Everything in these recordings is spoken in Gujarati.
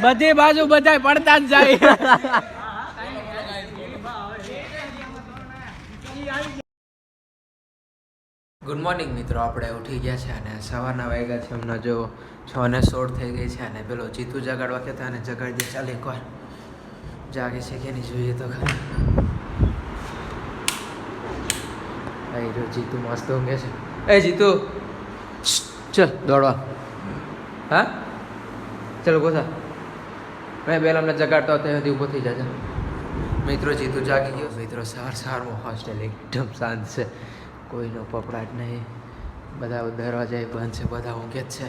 બધી બાજુ બધા પડતા જ જાય. ગુડ મોર્નિંગ મિત્રો, આપણે ઉઠી ગયા છે અને સવારના વાગ્યા છે હમણાં જો 6:16 થઈ ગઈ છે અને પેલો જીતુ જગાડવા કહેતા અને જગાડી દે. ચાલ એકવાર જાગે છે કે નહીં જોઈએ તો ખરા. ભાઈ જો જીતુ મસ્ત ઊંઘે છે. એ જીતુ ચલ દોડવા. હા ચલો ગોસા. મેં બેલ અમને જગાડતો હતો ત્યાંથી ઊભો થઈ જાય. મિત્રો જીતુ જાગી ગયો. મિત્રો સવારમાં હોસ્ટેલ એકદમ શાંત છે, કોઈનો પપડાટ નહીં, બધા દરવાજા બંધ છે, બધા ઊંઘે જ છે.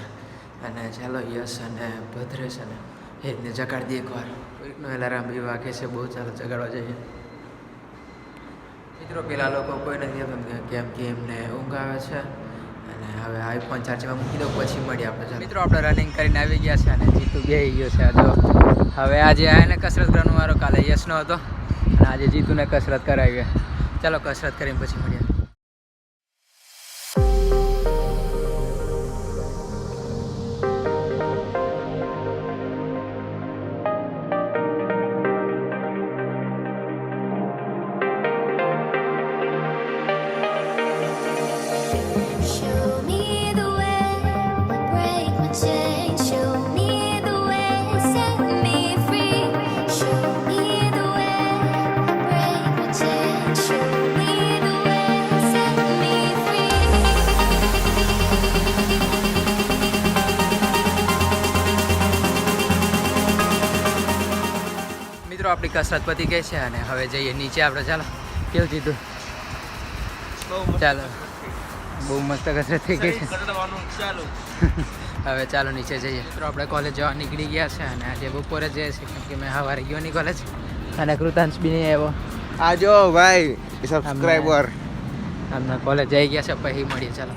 અને ચાલો યશ અને ભદ્રેશ અને હેતને જગાડી દઈએ એકવાર. કોઈકનો એલાર્મ બી વાગે છે બહુ. ચાલો જગાડવા જઈએ. મિત્રો પેલા લોકો કોઈ નથી કેમ કે એમને ઊંઘ આવે છે. અને હવે આઈફોન ચાર્જમાં મૂકી દઉં પછી મળીએ આપણે. મિત્રો આપણે રનિંગ કરીને આવી ગયા છે અને જીતુ બેસી ગયો છે. જો હવે આજે આને કસરત કરવાનો વારો, કાલે યશનો હતો અને આજે જીતુને કસરત કરાવી. ચાલો કસરત કરીને પછી મળીએ. આપણી કસરત પતી ગઈ છે અને હવે જઈએ નીચે આપણે. ચાલો કેવું જીતું? ચાલો બહુ મસ્ત કસરત થઈ ગઈ છે. હવે ચાલો નીચે જઈએ. તો આપણે કોલેજ જવા નીકળી ગયા છે અને આજે બપોરે જઈએ છીએ કેમ કે મેં સવારે ગયો નહીં કોલેજ અને કૃતાંશ બી નહીં આવ્યો. આ જો ભાઈ સબસ્ક્રાઇબર હમણાં કોલેજ જઈ ગયા છે, પછી મળીએ. ચાલો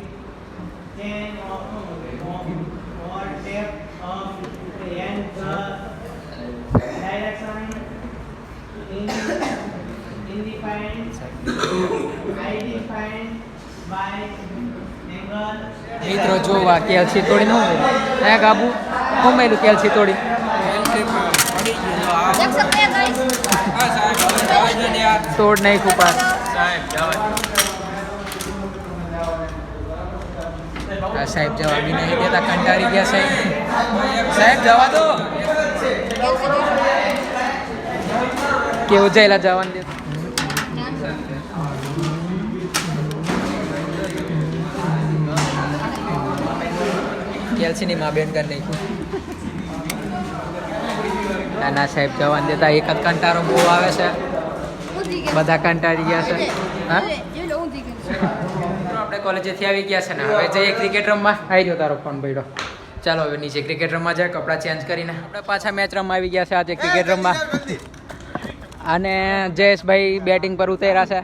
મિત્રો જોવા કેલ્સી તોડી ન હોય. હે ગાબુ કોમેલું કેલ્સી તોડી તોડ નહીં કુપાર. સાહેબ જવા બી નહીં દેતા, કંટાળી ગયા સાહેબ. સાહેબ જવા દો. કેવું જઈલા જવાનું દે. કેલ્સીની માં બેન કરી નાખ્યું. ના સાહેબ જવાન દેતા. એક જ કંટાળો બહુ આવે છે, બધા કંટાળી ગયા છે. હા આપણે કોલેજેથી આવી ગયા છે ને હવે જઈએ ક્રિકેટ રમવા. આવી ગયો તારો ફોન પડ્યો. ચાલો હવે નીચે ક્રિકેટ રમવા જાય. કપડાં ચેન્જ કરીને આપણે પાછા મેચ રમવા આવી ગયા છે આજે ક્રિકેટ રમવા. અને જયેશભાઈ બેટિંગ પર ઉતર્યા છે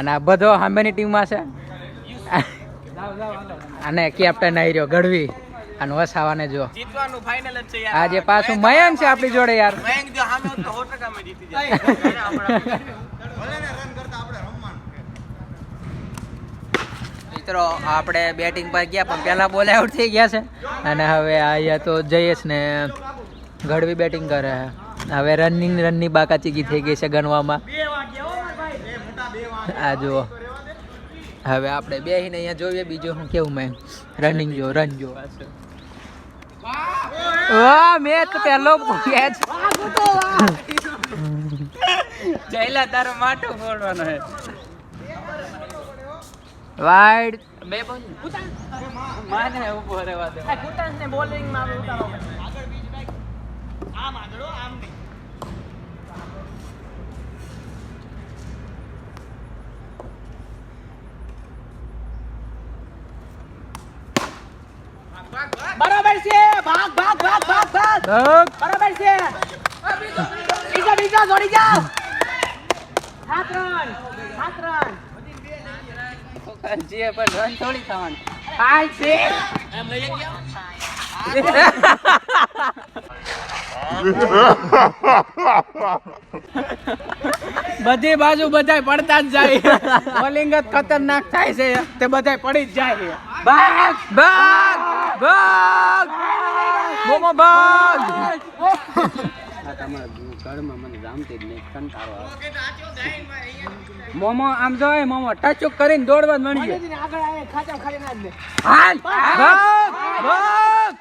અને આ બધો સામેની ટીમમાં છે. અને કેપ્ટન આવી રહ્યો ગઢવી અને વસાવાને જો જીતવાનું ફાઇનલ જ છે યાર. આજે પાછું મયંક છે આપણી જોડે યાર. મયંક જો સામે હોત તો 100% માં જીતી જાય. મિત્રો આપણે બેટિંગ પર ગયા પણ પહેલા બોલ આઉટ થઈ ગયા છે અને હવે અહીંયા તો જયેશ ને ગઢવી બેટિંગ કરે છે. હવે રનની બાકાચીકી થઈ ગઈ છે ગણવામાં. આ જુઓ હવે આપણે બેહીને અહીંયા જોઈએ બીજું હું કેવું. મેં રનિંગ જો રન જો. વાહ મેચ પહેલો કેચ. જયલા તારો માટો ફોડવાનો છે. વાઇડ બે બોલ માને ઉભો રહેવા દે. કુતાંશ ને બોલિંગ માં ઉતારો. આગળ બીજ ભાઈ આમ આગળો આમ નહીં. બરાબર છે. ભાગ ભાગ ભાગ ભાગ ભાગ બરાબર છે. બીજા જોડી જાઓ. 7 રન જે પણ રન થોડી થવાનું. હાલ છે એમ લઈ ગયા. બધી બાજુ બધાય પડતા જ જાય. બોલિંગ જ ખતરનાક થાય છે તે બધાય પડી જ જાય. ભાગ ભાગ ભાગ મોમો ભાગ. મોમો આમ જો મોમો ટચુક કરીને દોડવા જ મળી જાય. હાલ ભાગ ભાગ.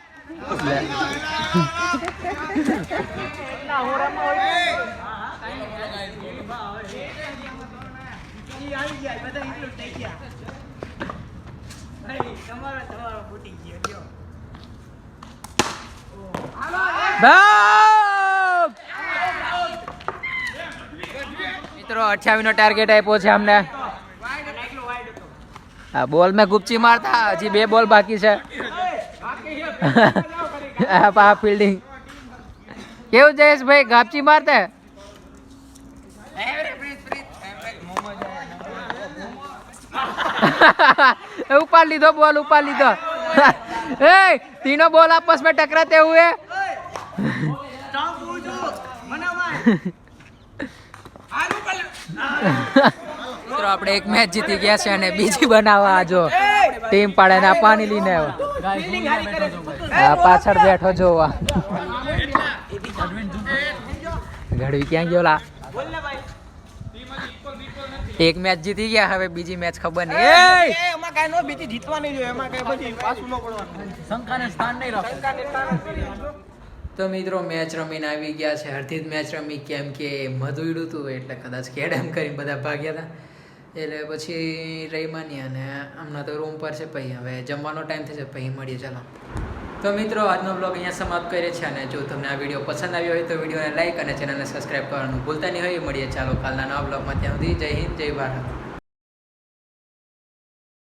ભાગ. મિત્રો 28 નો ટાર્ગેટ આપ્યો છે અમને. આ બોલ મેં ગુપચી મારતા હજી 2 બોલ બાકી છે. આ ફિલ્ડિંગ કેવું જયેશભાઈ ગાપચી મારતા उपाड़ लीधो बॉल उपाड़ लीधो ए तीनों बॉल आपस में टकराते हुए મિત્રો આપણે એક મેચ જીતી ગયા છે અને બીજી બનાવવા જો ટીમ પાડે ને આ પાણી લઈને આવ્યો આ પાછળ બેઠો જોવા ગઢવી ક્યાં ગયો લા એક મેચ જીતી ગયા હવે બીજી મેચ ખબર નહીં એમાં કાઈ નો બીજી જીતવાની જોઈએ એમાં કાઈ બધી પાછું ન પડવાનું શંકાને સ્થાન નહીં રાખો. તો મિત્રો મેચ રમીને આવી ગયા છે અડધી જ મેચ રમી કેમ કે મધુડું હતું એટલે કદાચ કેડમ કરીને બધા ભાગ્યા હતા એટલે પછી રહી માની અને હમણાં તો રૂમ પર છે પછી હવે જમવાનો ટાઈમ થશે પછી મળીએ ચાલો. તો મિત્રો આજનો બ્લોગ અહીંયા સમાપ્ત કરીએ છીએ અને જો તમને આ વિડીયો પસંદ આવ્યો હોય તો વિડીયોને લાઈક અને ચેનલને સબસ્ક્રાઈબ કરવાનું ભૂલતા નહીં હોય મળીએ ચાલો કાલના નવા બ્લોગમાં ત્યાં સુધી જય હિન્દ જય ભારત.